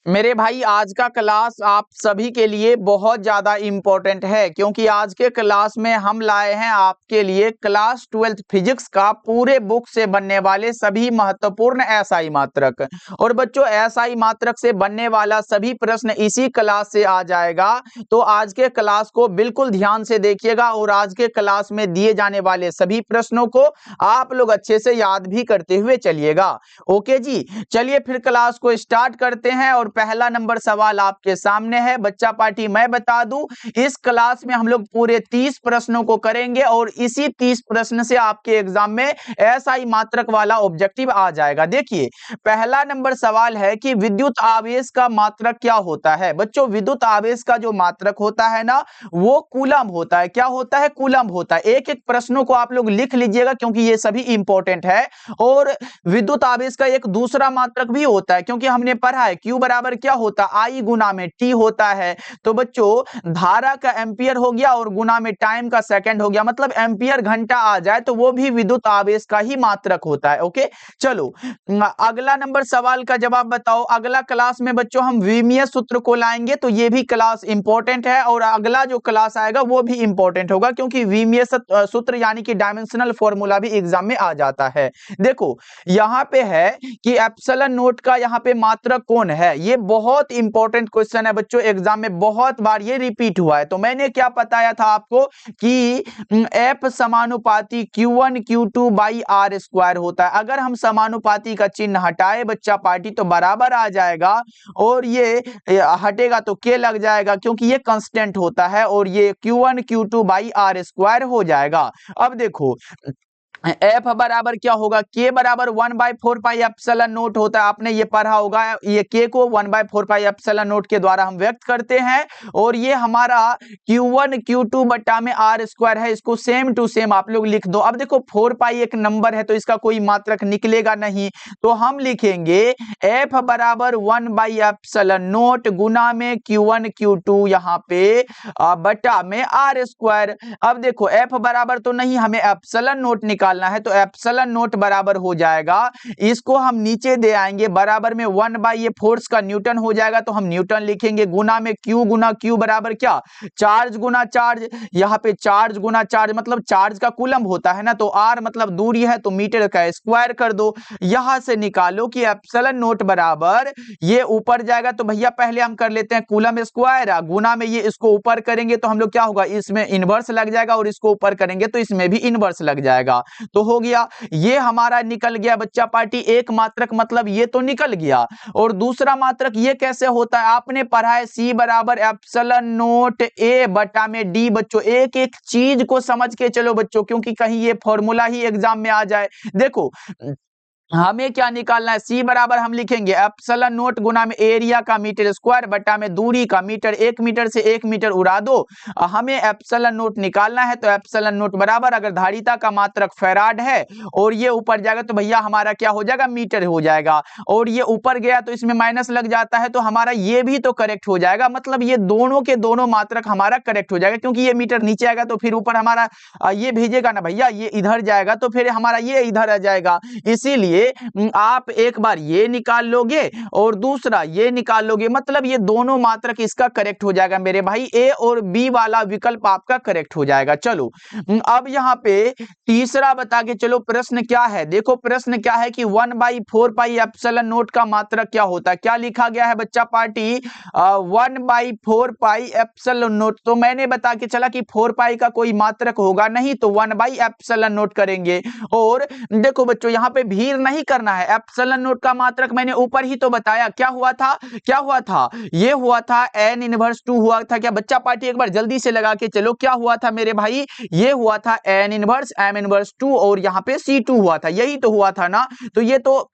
मेरे भाई आज का क्लास आप सभी के लिए बहुत ज़्यादा इम्पोर्टेंट है क्योंकि आज के क्लास में हम लाए हैं आपके लिए क्लास 12th फिजिक्स का पूरे बुक से बनने वाले सभी महत्वपूर्ण एसआई मात्रक। और बच्चों एसआई मात्रक से बनने वाला सभी प्रश्न इसी क्लास से आ जाएगा। तो आज के क्लास को बिल्कुल ध्यान से देखिएगा और आज के क्लास में दिए जाने वाले सभी प्रश्नों को आप लोग अच्छे से याद भी करते हुए चलिएगा। ओके जी, चलिए फिर क्लास को स्टार्ट करते हैं। और पहला नंबर सवाल आपके सामने है। बच्चा पार्टी मैं बता दूं, इस क्लास में हम लोग पूरे 30 प्रश्नों को करेंगे और इसी 30 प्रश्न से आपके एग्जाम में एसआई मात्रक वाला ऑब्जेक्टिव आ जाएगा। देखिए पहला नंबर सवाल है कि विद्युत आवेश का मात्रक क्या होता है। बच्चों विद्युत आवेश का जो मात्रक होता है ना, वो कूलम होता है। क्या होता है? कूलम होता है। एक एक प्रश्नों को आप लोग लिख लीजिएगा क्योंकि ये सभी इंपॉर्टेंट है। और विद्युत आवेश का एक दूसरा मात्रक भी होता है क्योंकि हमने पढ़ा है Q बराबर क्या होता है, आई गुना में T होता है। तो बच्चों धारा का एम्पियर हो गया और गुना में टाइम का सेकंड हो गया, मतलब एम्पियर घंटा आ जाए तो वो भी विद्युत आवेश का ही मात्रक होता है। ओके चलो अगला नंबर सवाल का जवाब बताओ। अगला क्लास में बच्चों हम विमीय सूत्र को लाएंगे तो ये भी क्लास इंपॉर्टेंट है और अगला जो क्लास आएगा वो भी इंपॉर्टेंट होगा क्योंकि विमीय सूत्र यानी कि डायमेंशनल फॉर्मूला भी एग्जाम में आ जाता है। देखो यहां पे है कि एप्सिलॉन नोट का यहाँ पे मात्रक कौन है। ये बहुत इंपॉर्टेंट क्वेश्चन है बच्चों, एग्जाम में बहुत बार ये रिपीट हुआ है। तो मैंने क्या बताया था आपको कि F समानुपाती Q1 Q2 by are square होता है। अगर हम समानुपाती का चिन्ह हटाए बच्चा पार्टी तो बराबर आ जाएगा और ये हटेगा तो K लग जाएगा क्योंकि ये कांस्टेंट होता है और ये Q1 Q2 by are square हो जाएगा। अब देखो F बराबर क्या होगा, K बराबर 1/4 पाई एप्सिलॉन नोट होता है। आपने ये पढ़ा होगा, ये K को 1/4 पाई एप्सिलॉन नोट के द्वारा हम व्यक्त करते हैं। और ये हमारा Q1 Q2 बट्टा में आर स्क्वायर है, इसको सेम टू सेम आप लोग लिख दो। अब देखो 4 पाई एक नंबर है तो इसका कोई मात्रक निकलेगा नहीं, तो हम लिखेंगे F बराबर 1/एप्सिलॉन नोट गुना में Q1 Q2 यहाँ पे बट्टा में आर स्क्वायर। अब देखो F बराबर तो नहीं, हमें एप्सिलॉन नोट निकालना है तो एप्सिलॉन नोट बराबर हो जाएगा, इसको हम नीचे दे आएंगे, बराबर में 1 बाई ये फोर्स का न्यूटन हो जाएगा तो हम न्यूटन लिखेंगे गुना में Q गुना Q बराबर क्या, चार्ज गुना चार्ज। यहाँ पे चार्ज गुना चार्ज मतलब चार्ज का कूलम होता है ना, तो R मतलब दूरी है तो मीटर का स्क्वायर कर दो। यहां से निकालो कि एप्सिलॉन नोट बराबर ये ऊपर जाएगा तो भैया पहले हम कर लेते हैं कूलम स्क्वायर, गुना में ये इसको ऊपर करेंगे तो हम लोग क्या होगा, इसमें इनवर्स लग जाएगा और इसको ऊपर करेंगे तो इसमें भी इनवर्स लग जाएगा। तो हो गया, ये हमारा निकल गया बच्चा पार्टी एक मात्रक, मतलब ये तो निकल गया। और दूसरा मात्रक ये कैसे होता है, आपने पढ़ा है C बराबर एप्सिलॉन नोट A बटा में D। बच्चों एक एक चीज को समझ के चलो बच्चों, क्योंकि कहीं ये फॉर्मूला ही एग्जाम में आ जाए। देखो हमें क्या निकालना है, C बराबर हम लिखेंगे एप्सिलॉन नोट गुना में एरिया का मीटर स्क्वायर बटा में दूरी का मीटर, 1 मीटर से 1 मीटर उड़ा दो। हमें एप्सिलॉन नोट निकालना है तो एप्सिलॉन नोट बराबर, अगर धारिता का मात्रक फैराड है और ये ऊपर जाएगा तो भैया हमारा क्या हो जाएगा, मीटर हो जाएगा। और ये ऊपर गया तो इसमें माइनस लग जाता है तो हमारा ये भी तो करेक्ट हो जाएगा, मतलब ये दोनों के दोनों मात्रक हमारा करेक्ट हो जाएगा क्योंकि ये मीटर नीचे आएगा तो फिर ऊपर हमारा ये भेजेगा ना भैया, ये इधर जाएगा तो फिर हमारा ये इधर आ जाएगा। इसीलिए आप एक बार ये निकाल लोगे और दूसरा ये निकाल लोगे, मतलब ये दोनों मात्रक इसका करेक्ट हो जाएगा मेरे भाई, ए और बी वाला विकल्प आपका करेक्ट हो जाएगा। चलो अब यहाँ पे तीसरा बता के चलो प्रश्न क्या है। देखो प्रश्न क्या है कि 1/4 पाई एप्सिलॉन नोट का मात्रक क्या होता है। क्या लिखा गया है बच्चा पार्टी, 1/4 पाई एप्सिलॉन नोट। तो मैंने बता के चला कि 4 पाई का कोई मात्रक होगा नहीं तो 1/एप्सिलॉन नोट करेंगे। और देखो बच्चों यहाँ पे भीड़ नहीं करना है, एप्सिलॉन नोट का मात्रक मैंने ऊपर ही तो बताया, क्या हुआ था, क्या हुआ था, ये हुआ था n इनवर्स 2 हुआ था। क्या बच्चा पार्टी एक बार जल्दी से लगा के चलो, क्या हुआ था मेरे भाई, ये हुआ था n इनवर्स m इनवर्स 2 और यहाँ पे C2 हुआ था, यही तो हुआ था ना। तो ये तो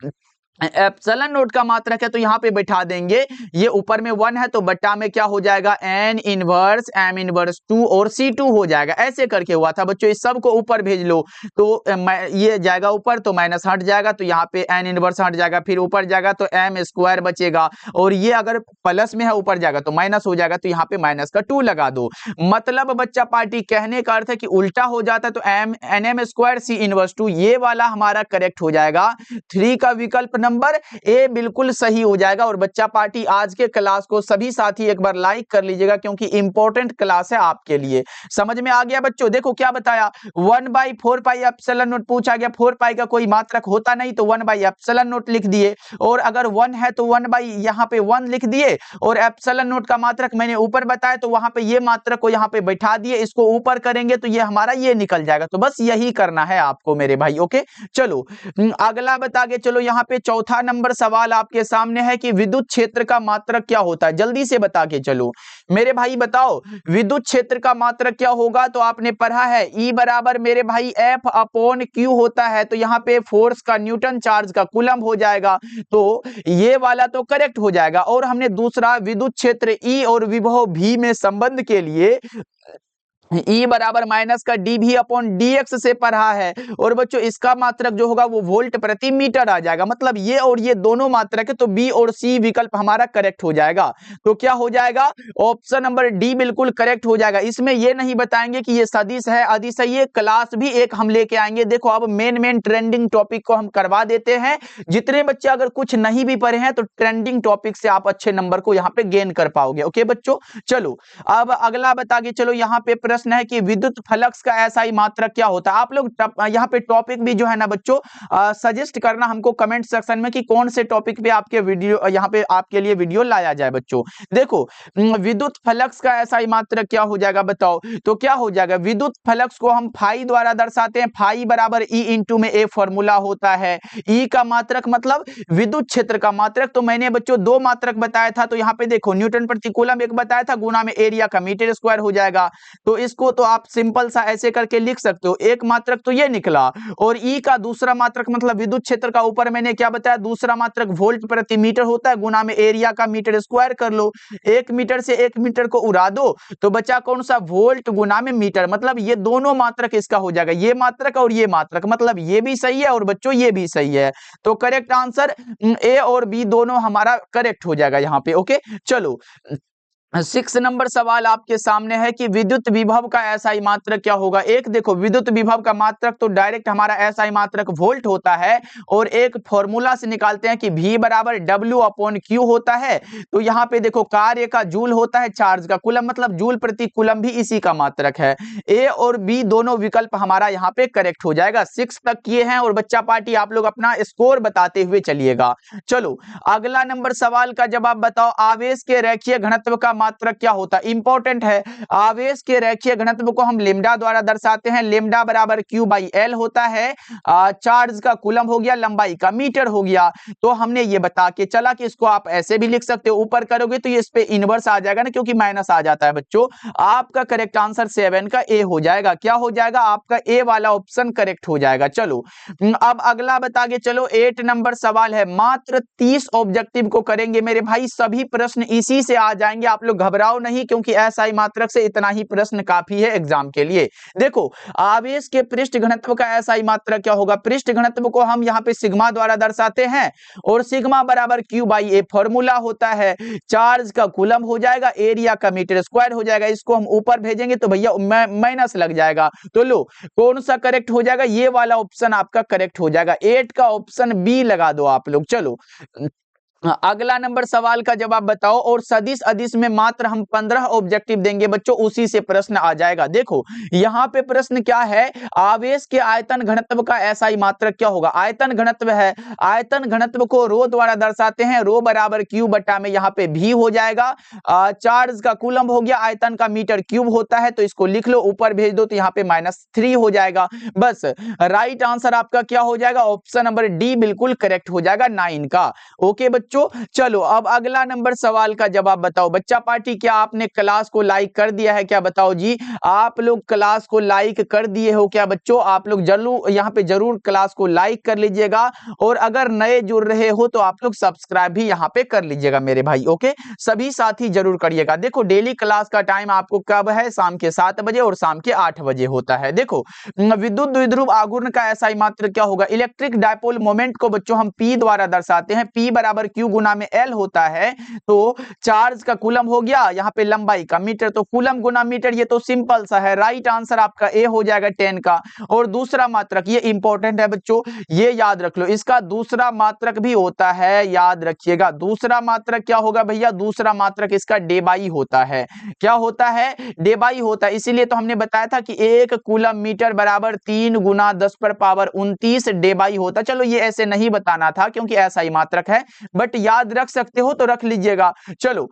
एप्सिलॉन नोट का मात्रक है तो यहाँ पे बैठा देंगे, ये ऊपर में 1 है तो बट्टा में क्या हो जाएगा, n इनवर्स m इनवर्स 2 और C2 हो जाएगा। ऐसे करके हुआ था बच्चों, इस सब को ऊपर भेज लो तो ये जाएगा ऊपर तो माइनस हट जाएगा तो यहाँ पे n इनवर्स हट जाएगा, फिर ऊपर जाएगा तो m स्क्वायर बचेगा और ये अगर प्लस में है ऊपर जाएगा तो माइनस हो जाएगा तो यहाँ पे माइनस का 2 लगा दो। मतलब बच्चा पार्टी कहने का अर्थ है कि उल्टा हो जाता है तो m nm square C inverse 2 ये वाला हमारा करेक्ट हो जाएगा। 3 का विकल्प नंबर ए बिल्कुल सही हो जाएगा। और बच्चा पार्टी आज के क्लास को सभी साथी एक बार लाइक कर लीजिएगा, क्योंकि इंपॉर्टेंट क्लास है आपके लिए। समझ में आ गया बच्चों? देखो क्या बताया, 1/4 एप्सिलॉन नॉट पूछा गया। 4 पाई का कोई मात्रक होता नहीं तो 1/एप्सिलॉन नॉट लिख दिए, और अगर 1 है तो 1 यहाँ पे 1 लिख दिए, और एप्सिलॉन नॉट का मात्रक मैंने ऊपर बताया तो वहां पे ये मात्रक को यहाँ पे बैठा दिए, इसको ऊपर करेंगे तो ये हमारा ये निकल जाएगा। तो बस यही करना है आपको मेरे भाई। ओके चलो अगला बता के चलो। यहाँ पे चौथा नंबर सवाल आपके सामने है कि विद्युत क्षेत्र का मात्रक क्या होता है, जल्दी से बता के चलो मेरे भाई। बताओ विद्युत क्षेत्र का मात्रक क्या होगा? तो आपने पढ़ा है E बराबर मेरे भाई F/Q होता है। तो यहाँ पे फोर्स का न्यूटन, चार्ज का कूलम हो जाएगा, तो ये वाला तो करेक्ट हो जाएगा। और हमने दूसरा विद्युत क्षेत्र E और विभव V में संबंध के लिए E बराबर माइनस का dV/dx से पढ़ा है। और बच्चों इसका मात्रक जो होगा वो वोल्ट प्रति मीटर आ जाएगा। मतलब ये और ये दोनों मात्रक है, तो B और C विकल्प हमारा करेक्ट हो जाएगा। तो क्या हो जाएगा? ऑप्शन नंबर डी बिल्कुल करेक्ट हो जाएगा। इसमें ये नहीं बताएंगे कि ये सदिश है अदिश है, ये क्लास भी एक हम लेके आएंगे। देखो अब मेन ट्रेंडिंग टॉपिक को हम करवा देते हैं। जितने बच्चे अगर कुछ नहीं भी पढ़े हैं तो ट्रेंडिंग टॉपिक से आप अच्छे नंबर को यहाँ पे गेन कर पाओगे। ओके बच्चों चलो अब अगला बता के चलो। यहाँ पे प्रश्न है कि विद्युत फ्लक्स का एसआई मात्रक क्या होता है। आप लोग यहाँ पे टॉपिक भी जो है ना बच्चों सजेस्ट करना हमको कमेंट सेक्शन में कि कौन से टॉपिक पे आपके वीडियो यहाँ पे आपके लिए वीडियो लाया जाए। बच्चों देखो विद्युत फ्लक्स का एसआई मात्रक क्या हो जाएगा बताओ? तो क्या हो जाएगा? विद्युत फ्लक्स को हम फाई द्वारा दर्शाते हैं। फाई बराबर ई इंटू में ए फॉर्मूला होता है। ई का मात्रक मतलब विद्युत क्षेत्र का मात्रक। तो मैंने बच्चों दो मात्रक बताया था, तो यहाँ पे देखो न्यूटन प्रति कूलम एक बताया था, गुना में एरिया का मीटर स्क्वायर हो जाएगा। तो इसको तो आप सिंपल सा ऐसे करके लिख सकते हो। एक मात्रक तो ये निकला, और ई का दूसरा मात्रक मतलब विद्युत क्षेत्र का ऊपर मैंने क्या बताया, दूसरा मात्रक वोल्ट प्रति मीटर होता है, गुना में एरिया का मीटर स्क्वायर कर लो। 1 मीटर से 1 मीटर को उड़ा दो तो बचा कौन सा? वोल्ट गुना में मीटर। मतलब ये दोनों मात्रक इसका हो जाएगा, ये मात्रक और ये मात्रक। मतलब ये भी सही है और बच्चों ये भी सही है। तो करेक्ट आंसर ए और बी दोनों हमारा करेक्ट हो जाएगा यहाँ पे। ओके चलो 6 नंबर सवाल आपके सामने है कि विद्युत विभव का एसआई मात्रक क्या होगा। एक देखो विद्युत विभव का मात्रक तो डायरेक्ट हमारा एसआई मात्रक वोल्ट होता है, और एक फॉर्मूला से निकालते हैं कि V बराबर W/Q होता है। तो यहाँ पे देखो कार्य का जूल होता है, चार्ज का कूलम मतलब जूल प्रति कूलम भी इसी का मात्रक है। ए और बी दोनों विकल्प हमारा यहाँ पे करेक्ट हो जाएगा। 6 तक किए हैं, और बच्चा पार्टी आप लोग अपना स्कोर बताते हुए चलिएगा। चलो अगला नंबर सवाल का जवाब बताओ। आवेश के रेखीय घनत्व का मात्रक क्या होता है? इंपॉर्टेंट है। आवेश के रेखीय घनत्व को हम लेमडा द्वारा दर्शाते हैं। लेमडा बराबर Q/L होता है। चार्ज का कूलम हो गया, लंबाई का मीटर हो गया। तो हमने ये बता के चला कि इसको आप ऐसे भी लिख सकते हो, ऊपर करोगे तो ये इस पे इनवर्स आ जाएगा ना, क्योंकि माइनस आ जाता है। बच्चों आपका करेक्ट आंसर 7 का ए हो जाएगा। क्या हो जाएगा? आपका ए वाला ऑप्शन करेक्ट हो जाएगा। चलो अब अगला बता के चलो। 8 नंबर सवाल है, मात्र 30 ऑब्जेक्टिव को करेंगे मेरे भाई, सभी प्रश्न इसी से आ जाएंगे। आप लोग घबराओ नहीं, क्योंकि एसआई मात्रक से इतना ही प्रश्न काफी है एग्जाम के लिए। देखो आवेश के पृष्ठ घनत्व का एसआई मात्रक क्या होगा? पृष्ठ घनत्व को हम यहाँ पे सिग्मा द्वारा दर्शाते हैं, और सिग्मा बराबर Q/A फॉर्मूला होता है। चार्ज का कूलम हो जाएगा, एरिया का मीटर स्क्वायर हो जाएगा। इसको हम ऊपर भेजेंगे तो भैया माइनस लग जाएगा। तो लो कौन सा करेक्ट हो जाएगा? ये वाला ऑप्शन आपका करेक्ट हो जाएगा। 8 का ऑप्शन बी लगा दो आप लोग। चलो अगला नंबर सवाल का जवाब बताओ। और सदिश अदिश में मात्र हम 15 ऑब्जेक्टिव देंगे बच्चों, उसी से प्रश्न आ जाएगा। देखो यहाँ पे प्रश्न क्या है, आवेश के आयतन घनत्व का एसआई मात्रक क्या होगा? आयतन घनत्व है, आयतन घनत्व को रो द्वारा दर्शाते हैं। रो बराबर Q बटा में यहाँ पे भी हो जाएगा। चार्ज का कूलम हो गया, आयतन का मीटर क्यूब होता है, तो इसको लिख लो, ऊपर भेज दो तो यहाँ पे -3 हो जाएगा। बस राइट आंसर आपका क्या हो जाएगा? ऑप्शन नंबर डी बिल्कुल करेक्ट हो जाएगा 9 का। ओके बच्चों चलो अब अगला नंबर सवाल का जवाब बताओ। बच्चा पार्टी क्या आपने क्लास को लाइक कर दिया है क्या? बताओ जी, आप लोग क्लास को लाइक कर दिए हो क्या बच्चों? आप लोग जरूर यहाँ पे जरूर क्लास को लाइक कर लीजिएगा, और अगर नए जुड़ रहे हो तो आप लोग सब्सक्राइब भी यहाँ पे कर लीजिएगा मेरे भाई। ओके सभी साथी जरूर करिएगा। देखो डेली क्लास का टाइम आपको कब है? शाम के 7 बजे और शाम के 8 बजे होता है। देखो विद्युत द्विध्रुव आघूर्ण का एसआई मात्रक क्या होगा? इलेक्ट्रिक डायपोल मोमेंट को बच्चों हम P द्वारा दर्शाते हैं। P बराबर Q गुना में L होता है, तो चार्ज का कूलम हो गया, यहाँ पे लंबाई का मीटर, तो कूलम गुना मीटर, ये तो सिंपल सा है। राइट आंसर आपका ए हो जाएगा 10 का। और दूसरा मात्रक, ये इंपॉर्टेंट है बच्चों, ये याद रख लो, इसका दूसरा मात्रक भी होता है, याद रखिएगा। दूसरा मात्रक क्या होगा भैया? दूसरा मात्रक इसका डेबाई होता है। क्या होता है? डेबाई होता है। इसीलिए तो हमने बताया था कि 1 कूलम मीटर बराबर 3 गुना 10 पर पावर 29 डेबाई होता। चलो ये ऐसे नहीं बताना था क्योंकि ऐसा ही मात्रक है, बट याद रख सकते हो तो रख लीजिएगा। चलो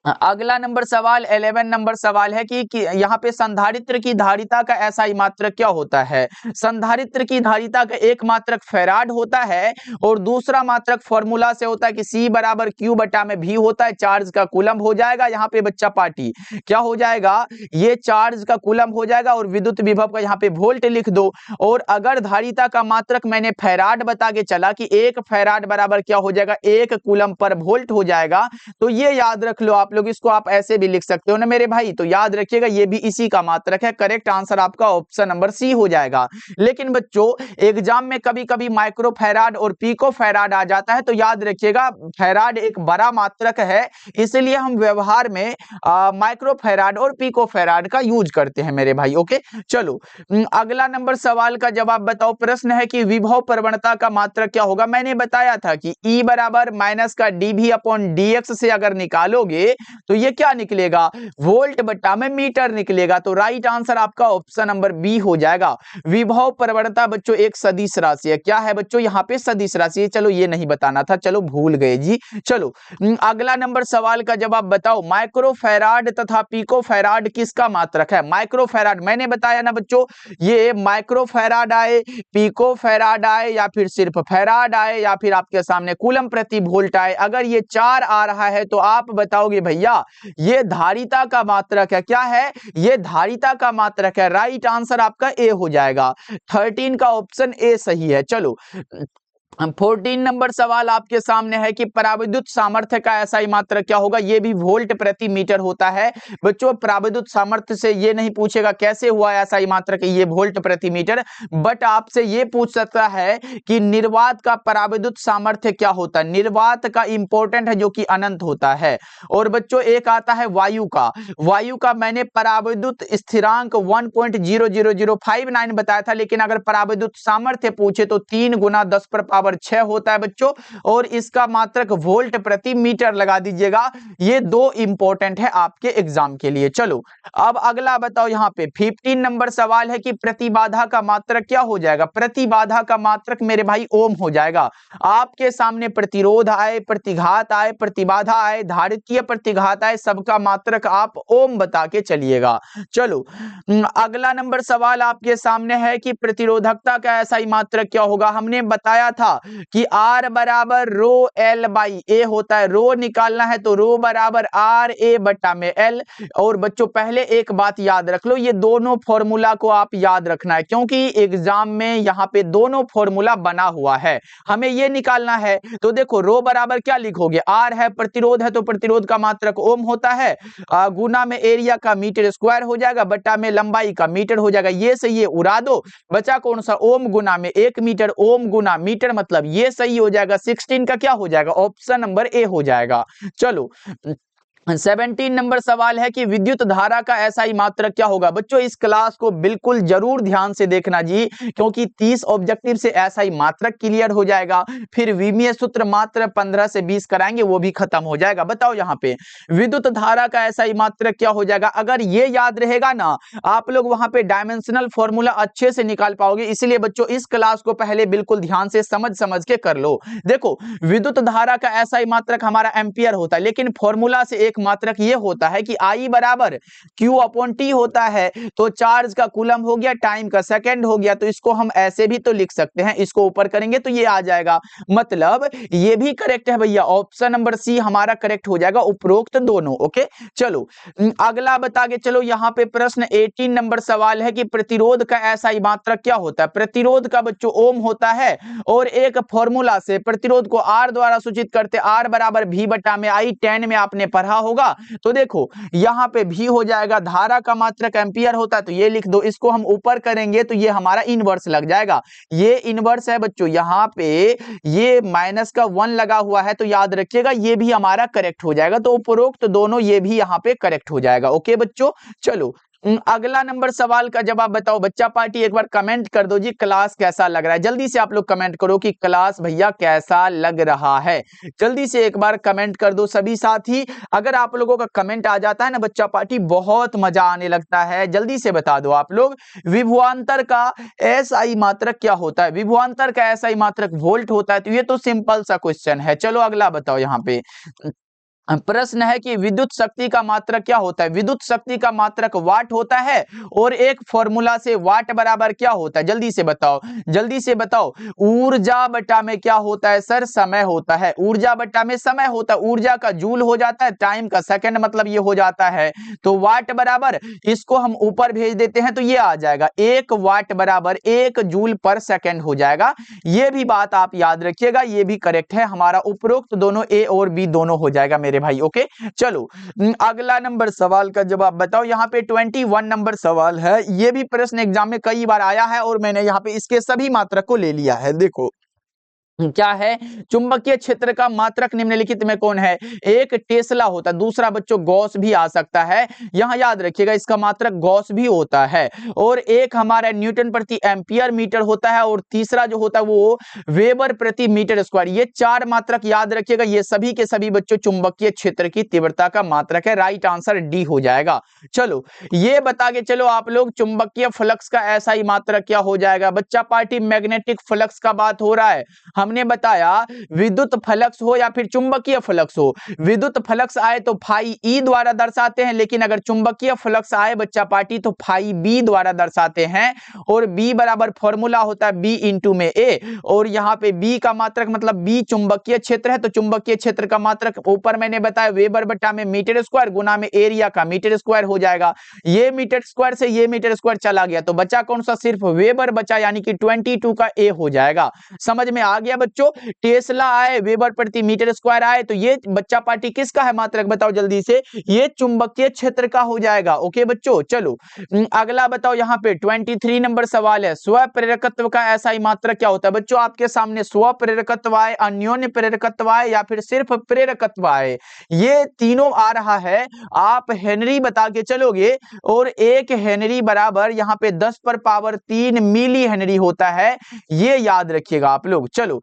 अगला नंबर सवाल 11 नंबर सवाल है कि यहाँ पे संधारित्र की धारिता का एसआई मात्रक क्या होता है? संधारित्र की धारिता का एक मात्रक फैराड होता है और दूसरा मात्रक फॉर्मूला से होता है कि C बराबर Q बटा में V होता है। चार्ज का कूलम हो जाएगा, यहाँ पे बच्चा पार्टी क्या हो जाएगा? ये चार्ज का कूलम हो जाएगा और विद्युत विभव का यहाँ पे वोल्ट लिख दो। और अगर धारिता का मात्रक मैंने फैराड बता के चला कि 1 फैराड बराबर क्या हो जाएगा? 1 कूलम पर वोल्ट हो जाएगा। तो ये याद रख लो आप लोग, इसको आप ऐसे भी लिख सकते हो ना मेरे भाई, तो याद रखिएगा ये भी इसी का मात्रक है। करेक्ट आंसर आपका ऑप्शन नंबर सी हो जाएगा। लेकिन बच्चों एग्जाम में कभी कभी माइक्रो फैराड और पिको फैराड आ जाता है, तो याद रखिएगा फैराड एक बड़ा मात्रक है, इसलिए हम व्यवहार में माइक्रो फैराड और पिको फैराड का यूज करते हैं मेरे भाई। ओके चलो अगला नंबर सवाल का जवाब बताओ। प्रश्न है कि विभव प्रवणता का मात्रक क्या होगा? मैंने बताया था कि E बराबर माइनस का dV अपॉन dx से अगर निकालोगे तो ये क्या निकलेगा? वोल्ट बटा में मीटर निकलेगा। तो राइट आंसर आपका ऑप्शन नंबर बी हो जाएगा। विभव प्रवणता बच्चों एक सदिश राशि है। क्या है बच्चों? यहाँ पे सदिश राशि है। चलो ये नहीं बताना था, चलो भूल गए जी। चलो अगला नंबर सवाल का जवाब बताओ। माइक्रो फैराड तथा पिको फैराड किसका मात्रक है? माइक्रो फैराड मैंने बताया ना बच्चों, ये माइक्रो फैराड आए, पिको फैराड आए, या फिर सिर्फ फैराड आए, या फिर आपके सामने कूलम प्रति वोल्ट आए, अगर ये 4 आ रहा है तो आप बताओगे भैया ये धारिता का मात्रक है। क्या है? ये धारिता का मात्रक है। राइट आंसर आपका ए हो जाएगा। 13 का ऑप्शन ए सही है। चलो 14 नंबर सवाल आपके सामने है कि पराविद्युत सामर्थ्य का एसआई मात्रक क्या होगा? ये भी वोल्ट प्रति मीटर होता है। बच्चों पराविद्युत सामर्थ्य से ये नहीं पूछेगा कैसे हुआ एसआई मात्रक, ये वोल्ट प्रति मीटर, बट आपसे ये पूछ सकता है कि निर्वात का पराविद्युत सामर्थ्य क्या होता है? निर्वात का इंपॉर्टेंट है जो कि अनंत होता है। और बच्चों एक आता है वायु का। वायु का मैंने पराविद्युत स्थिरांक 1.00059 बताया था, लेकिन अगर पराविद्युत सामर्थ्य पूछे तो 3 गुना 10 पर पावर 6 होता है बच्चों, और इसका मात्रक वोल्ट प्रति मीटर लगा दीजिएगा। ये दो इंपॉर्टेंट है आपके एग्जाम के लिए। चलो अब अगला बताओ। यहाँ पे 15 नंबर सवाल है कि प्रतिबाधा का मात्रक क्या हो जाएगा? प्रतिबाधा का मात्रक मेरे भाई ओम हो जाएगा। आपके सामने प्रतिरोध आए, प्रतिघात आए, प्रतिबाधा आए, धारितीय प्रतिघात आए, सबका मात्रक आप ओम बता के चलिएगा। चलो अगला नंबर सवाल आपके सामने है कि प्रतिरोधकता का एसआई मात्रक क्या होगा? हमने बताया था कि R बराबर रो L बाई ए होता है। रो निकालना है तो रो बराबर R A बटा में L। और बच्चों पहले एक बात याद रख लो, ये दोनों फॉर्मूला को आप याद रखना है क्योंकि एग्जाम में यहाँ पे दोनों फॉर्मूला बना हुआ है, हमें ये निकालना है। तो देखो रो बराबर क्या लिखोगे? R है, प्रतिरोध है तो प्रतिरोध का मात्रक ओम होता है, गुना में एरिया का मीटर स्क्वायर हो जाएगा, बटा में लंबाई का मीटर हो जाएगा। ये से ये उड़ा दो, बचा कौन सा? ओम गुना में 1 मीटर, ओम गुना मीटर, मतलब ये सही हो जाएगा। 16 का क्या हो जाएगा? ऑप्शन नंबर ए हो जाएगा। चलो 17 नंबर सवाल है कि विद्युत धारा का एसआई मात्रक क्या होगा? बच्चों इस क्लास को बिल्कुल जरूर ध्यान से देखना जी, क्योंकि 30 ऑब्जेक्टिव से एसआई मात्रक क्लियर हो जाएगा, फिर विमीय सूत्र मात्र 15 से 20 कराएंगे, वो भी खत्म हो जाएगा। बताओ यहाँ पे विद्युत धारा का एसआई मात्रक क्या हो जाएगा? अगर ये याद रहेगा ना, आप लोग वहां पे डायमेंशनल फॉर्मूला अच्छे से निकाल पाओगे। इसलिए बच्चों इस क्लास को पहले बिल्कुल ध्यान से समझ के कर लो। देखो विद्युत धारा का एसआई मात्रक हमारा एम्पियर होता है, लेकिन फॉर्मूला से एक मात्रक ये होता है कि I बराबर Q अपॉन T होता है। तो चार्ज का कूलम हो गया, टाइम का सेकंड हो गया, तो इसको हम ऐसे भी तो लिख सकते हैं, इसको ऊपर करेंगे तो ये आ जाएगा। मतलब ये भी करेक्ट है भैया, ऑप्शन नंबर सी हमारा करेक्ट हो जाएगा, उपरोक्त दोनों। ओके चलो अगला बता के चलो। यहाँ पे प्रश्न 18 नंबर सवाल है कि प्रतिरोध का एसआई मात्रक क्या होता है? प्रतिरोध का बच्चों ओम होता है, और एक फॉर्मूला से प्रतिरोध को R द्वारा सूचित करते, R बराबर V बटा में I। 10 में आपने पढ़ा होगा। तो देखो यहाँ पे भी हो जाएगा, धारा का मात्रक एम्पियर होता है तो ये लिख दो, इसको हम ऊपर करेंगे तो ये हमारा इनवर्स लग जाएगा। ये इनवर्स है बच्चों, यहाँ पे ये माइनस का 1 लगा हुआ है तो याद रखिएगा ये भी हमारा करेक्ट हो जाएगा। तो उपरोक्त दोनों ये भी यहाँ पे करेक्ट हो जाएगा। ओके बच्चों, चलो अगला नंबर सवाल का जवाब बताओ। बच्चा पार्टी एक बार कमेंट कर दो जी, क्लास कैसा लग रहा है। जल्दी से आप लोग कमेंट करो कि क्लास भैया कैसा लग रहा है। जल्दी से एक बार कमेंट कर दो सभी साथी। अगर आप लोगों का कमेंट आ जाता है ना बच्चा पार्टी, बहुत मजा आने लगता है। जल्दी से बता दो आप लोग, विभवांतर का एसआई मात्रक क्या होता है? विभवांतर का एसआई मात्रक वोल्ट होता है। तो ये तो सिंपल सा क्वेश्चन है। चलो अगला बताओ। यहाँ पे प्रश्न है कि विद्युत शक्ति का मात्रक क्या होता है? विद्युत शक्ति का मात्रक वाट होता है और एक फॉर्मूला से वाट बराबर क्या होता है? जल्दी से बताओ, जल्दी से बताओ। ऊर्जा बटा में क्या होता है सर? समय होता है। ऊर्जा बटा में समय होता है। ऊर्जा का जूल हो जाता है, टाइम का सेकंड, मतलब ये हो जाता है। तो वाट बराबर, इसको हम ऊपर भेज देते हैं तो ये आ जाएगा 1 वाट बराबर 1 जूल पर सेकंड हो जाएगा। ये भी बात आप याद रखिएगा, ये भी करेक्ट है। हमारा उपरोक्त दोनों ए और बी दोनों हो जाएगा मेरे भाई। ओके चलो अगला नंबर सवाल का जवाब बताओ। यहाँ पे 21 नंबर सवाल है। ये भी प्रश्न एग्जाम में कई बार आया है और मैंने यहाँ पे इसके सभी मात्रक को ले लिया है। देखो क्या है? चुंबकीय क्षेत्र का मात्रक निम्नलिखित में कौन है? एक टेस्ला होता है, दूसरा बच्चों गॉस भी आ सकता है। यहां याद रखिएगा इसका मात्रक गॉस भी होता है। और एक हमारा न्यूटन प्रति एम्पियर मीटर होता है और तीसरा जो होता है वो वेबर प्रति मीटर स्क्वायर। ये 4 मात्रक याद रखिएगा। ये सभी के सभी बच्चों चुंबकीय क्षेत्र की तीव्रता का मात्रक है। राइट आंसर डी हो जाएगा। चलो ये बता के चलो आप लोग, चुंबकीय फ्लक्स का ऐसा ही मात्रक क्या हो जाएगा? बच्चा पार्टी मैग्नेटिक फ्लक्स का बात हो रहा है। हमने बताया विद्युत फ्लक्स हो या फिर चुंबकीय फ्लक्स हो, विद्युत फ्लक्स आए तो फाई ई द्वारा दर्शाते हैं, लेकिन अगर चुंबकीय फ्लक्स आए बच्चा पार्टी तो फाई बी द्वारा दर्शाते हैं। और बी बराबर फॉर्मूला होता है बी इंटू में ए। और यहाँ पे बी का मात्रक मतलब बी चुंबकीय क्षेत्र है, तो चुंबकीय क्षेत्र का मात्रक ऊपर मैंने बताया वेबर बटा में मीटर स्क्वायर गुना में एरिया का मीटर स्क्वायर हो जाएगा। ये मीटर स्क्वायर से ये मीटर स्क्वायर चला गया तो बचा कौन सा? सिर्फ वेबर बचा, यानी कि 22 का ए हो जाएगा। समझ में आ गया बच्चों? टेस्ला आए, वेबर प्रति मीटर स्क्वायर आए, तो ये बच्चा पार्टी किसका है मात्रक? बताओ जल्दी से। ये चुंबकीय क्षेत्र का हो जाएगा। ओके बच्चों चलो अगला बताओ। यहाँ पे 23 नंबर सवाल है, स्व प्रेरकत्व का ऐसा ही मात्रक क्या होता है? बच्चों आपके सामने स्व प्रेरकत्व आए, अन्योन्य प्रेरकत्व आए या फिर सिर्फ प्रेरकत्व आए, ये तीनों आ रहा है। आप हेनरी बता के चलोगे और 1 हेनरी बराबर यहाँ पे 10 पर पावर 3 मिली हेनरी होता है। ये याद रखिएगा आप लोग। चलो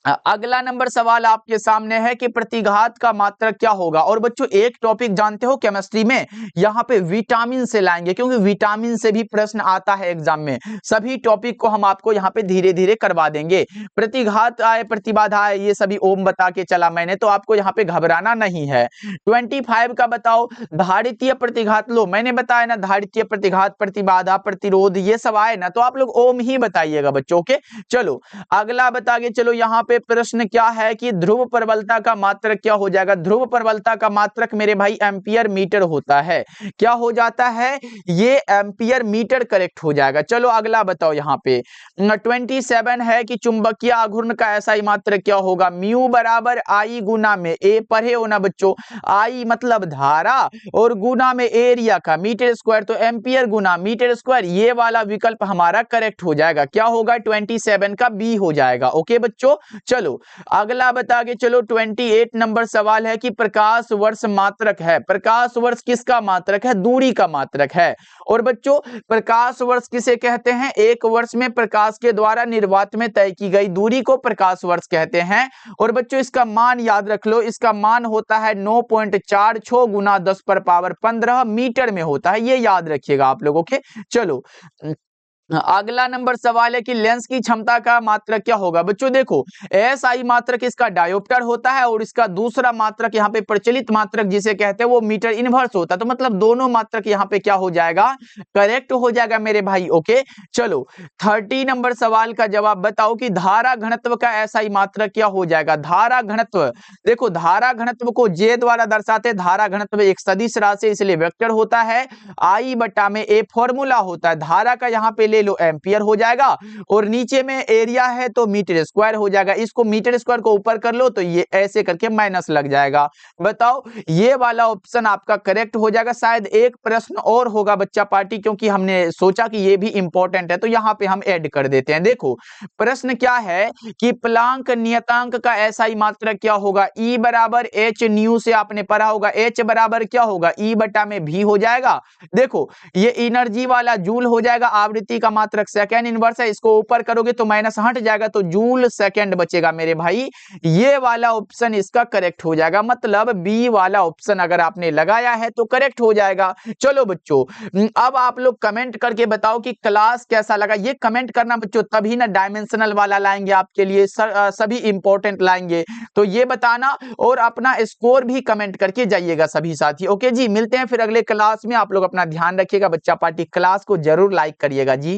अगला नंबर सवाल आपके सामने है कि प्रतिघात का मात्रक क्या होगा? और बच्चों एक टॉपिक जानते हो केमिस्ट्री में, यहाँ पे विटामिन से लाएंगे, क्योंकि विटामिन से भी प्रश्न आता है एग्जाम में। सभी टॉपिक को हम आपको यहाँ पे धीरे धीरे करवा देंगे। प्रतिघात आए, प्रतिबाधा आए, ये सभी ओम बता के चला मैंने, तो आपको यहाँ पे घबराना नहीं है। 25 का बताओ, धारितीय प्रतिघात लो, मैंने बताया ना धारितीय प्रतिघात, प्रतिबाधा, प्रतिरोध, ये सब आए ना तो आप लोग ओम ही बताइएगा बच्चों के। चलो अगला बता के चलो। यहाँ पे प्रश्न क्या है कि ध्रुव प्रबलता का मात्रक क्या हो जाएगा? ध्रुव प्रबलता का मात्रक मेरे भाई एम्पियर मीटर होता है। क्या हो जाता है? ये एम्पियर मीटर करेक्ट हो जाएगा। चलो अगला बताओ। यहाँ पे 27 है कि चुंबकीय आघूर्ण का ऐसा ही मात्रक क्या होगा? म्यू बराबर आई गुना में ए, पढ़े हो ना बच्चों? आई मतलब धारा और गुना में एरिया का मीटर स्क्वायर, तो एम्पियर गुना मीटर स्क्वायर। ये वाला विकल्प हमारा करेक्ट हो जाएगा। क्या होगा? 27 का बी हो जाएगा। ओके बच्चों चलो अगला बता के चलो। 28 नंबर सवाल है कि प्रकाश वर्ष मात्रक है। प्रकाश वर्ष किसका मात्रक है? दूरी का मात्रक है। और बच्चों प्रकाश वर्ष किसे कहते हैं? एक वर्ष में प्रकाश के द्वारा निर्वात में तय की गई दूरी को प्रकाश वर्ष कहते हैं। और बच्चों इसका मान याद रख लो, इसका मान होता है 9.46 गुना 10 पर पावर 15 मीटर में होता है। ये याद रखिएगा आप लोगों के। चलो अगला नंबर सवाल है कि लेंस की क्षमता का मात्रक क्या होगा? बच्चों देखो एसआई मात्रक इसका डायोप्टर होता है और इसका दूसरा मात्रक यहाँ पे प्रचलित मात्रक जिसे कहते हैं वो मीटर इनवर्स होता है। तो मतलब दोनों मात्रक यहाँ पे क्या हो जाएगा? करेक्ट हो जाएगा मेरे भाई। ओके चलो 30 नंबर सवाल का जवाब बताओ कि धारा घनत्व का एसआई मात्रक क्या हो जाएगा? धारा घनत्व, देखो धारा घनत्व को जे द्वारा दर्शाते हैं। धारा घनत्व एक सदिश राशि इसलिए वेक्टर होता है। आई बटा में ए फॉर्मूला होता है। धारा का यहाँ पे ले लो एम्पियर हो जाएगा, और नीचे में एरिया है तो मीटर स्क्वायर हो जाएगा। इसको मीटर स्क्वायर को ऊपर कर लो तो ये ऐसे करके माइनस लग जाएगा। बताओ ये वाला ऑप्शन आपका करेक्ट हो जाएगा। शायद एक प्रश्न और होगा बच्चा पार्टी, क्योंकि हमने सोचा कि ये भी इंपॉर्टेंट है तो यहाँ पे हम ऐड कर देते हैं। देखो प्रश्न क्या है कि प्लांक नियतांक का एसआई मात्रक क्या होगा? E बराबर एच न्यू से आपने पढ़ा होगा, H बराबर क्या होगा? E बटा में V हो जाएगा। देखो ये एनर्जी वाला जूल हो जाएगा, आवृत्ति का मात्रक सेकेंड इनवर्स है, इसको ऊपर करोगे तो माइनस हट जाएगा तो जूल सेकेंड बचेगा मेरे भाई। ये वाला ऑप्शन इसका करेक्ट हो जाएगा, मतलब बी वाला ऑप्शन अगर आपने लगाया है तो करेक्ट हो जाएगा। चलो बच्चों अब आप लोग कमेंट करके बताओ कि क्लास कैसा लगा। ये कमेंट करना बच्चों, तभी ना डायमेंशनल वाला लाएंगे आपके लिए, सभी इंपॉर्टेंट लाएंगे, तो ये बताना और अपना स्कोर भी कमेंट करके जाइएगा सभी साथी। ओके जी, मिलते हैं फिर अगले क्लास में। आप लोग अपना ध्यान रखिएगा। बच्चा पार्टी क्लास को जरूर लाइक करिएगा जी।